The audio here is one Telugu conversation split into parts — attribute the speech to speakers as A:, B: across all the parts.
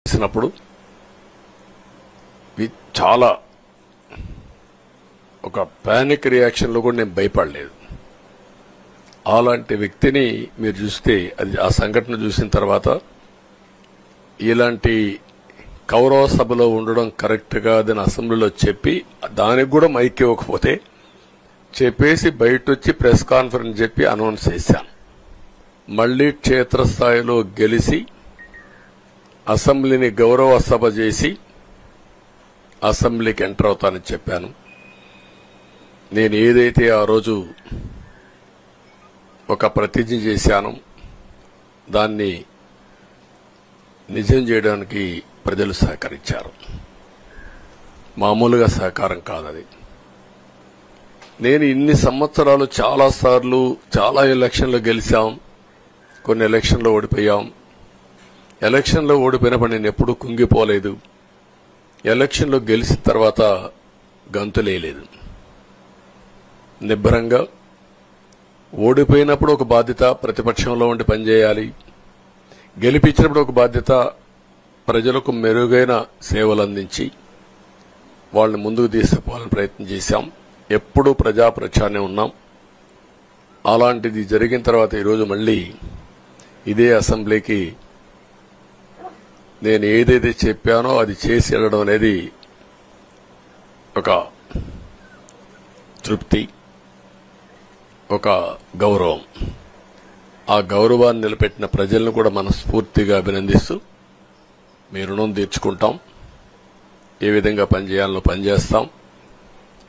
A: చేసినప్పుడు చాలా ఒక పానిక్ రియాక్షన్లో కూడా నేను భయపడలేదు. అలాంటి వ్యక్తిని మీరు చూస్తే అది ఆ సంఘటన చూసిన తర్వాత ఇలాంటి కౌరవ సభలో ఉండడం కరెక్ట్ కాదని అసెంబ్లీలో చెప్పి దానికి కూడా మైక్ ఇవ్వకపోతే చెప్పేసి బయట వచ్చి ప్రెస్ కాన్ఫరెన్స్ చెప్పి అనౌన్స్ చేశాను. మళ్లీ క్షేత్రస్థాయిలో గెలిచి అసెంబ్లీని గౌరవ సభ చేసి అసెంబ్లీకి ఎంటర్ అవుతానని చెప్పాను. నేను ఏదైతే ఆ రోజు ఒక ప్రతిజ్ఞ చేశానో దాన్ని నిజం చేయడానికి ప్రజలు సహకరించారు. మామూలుగా సహకారం కాదది. నేను ఇన్ని సంవత్సరాలు చాలాసార్లు చాలా ఎలక్షన్లు గెలిచాం, కొన్ని ఎలక్షన్లో ఓడిపోయాం. ఎలక్షన్లో ఓడిపోయినప్పుడు నేను ఎప్పుడూ కుంగిపోలేదు. ఎలక్షన్లో గెలిచిన తర్వాత గంతులేయలేదు. నిబ్బరంగా ఓడిపోయినప్పుడు ఒక బాధ్యత ప్రతిపక్షంలో ఉండి పనిచేయాలి, గెలిపించినప్పుడు ఒక బాధ్యత ప్రజలకు మెరుగైన సేవలు అందించి వాళ్ళని ముందుకు తీసుకుపోవాలని ప్రయత్నం చేశాం. ఎప్పుడూ ప్రజాప్రచారనే ఉన్నాం. అలాంటిది జరిగిన తర్వాత ఈరోజు మళ్లీ ఇదే అసెంబ్లీకి నేను ఏదైతే చెప్పానో అది చేసి వెళ్ళడం అనేది ఒక తృప్తి, ఒక గౌరవం. ఆ గౌరవాన్ని నిలబెట్టిన ప్రజలను కూడా మనస్ఫూర్తిగా అభినందిస్తూ మీ రుణం తీర్చుకుంటాం. ఏ విధంగా పనిచేయాలో పనిచేస్తాం.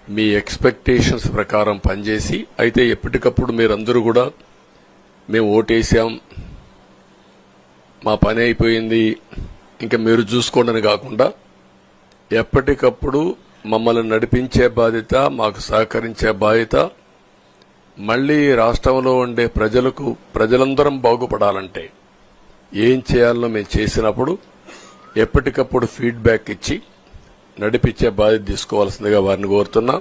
A: మీ ఎక్స్పెక్టేషన్స్ ప్రకారం పనిచేసి అయితే ఎప్పటికప్పుడు మీరందరూ కూడా మేము ఓటేసాం, మా పని అయిపోయింది, ఇంకా మీరు చూసుకోండి కాకుండా ఎప్పటికప్పుడు మమ్మల్ని నడిపించే బాధ్యత, మాకు సహకరించే బాధ్యత, మళ్లీ రాష్ట్రంలో ఉండే ప్రజలందరం బాగుపడాలంటే ఏం చేయాలో మేము చేసినప్పుడు ఎప్పటికప్పుడు ఫీడ్బ్యాక్ ఇచ్చి నడిపించే బాధ్యత తీసుకోవాల్సిందిగా వారిని కోరుతున్నా.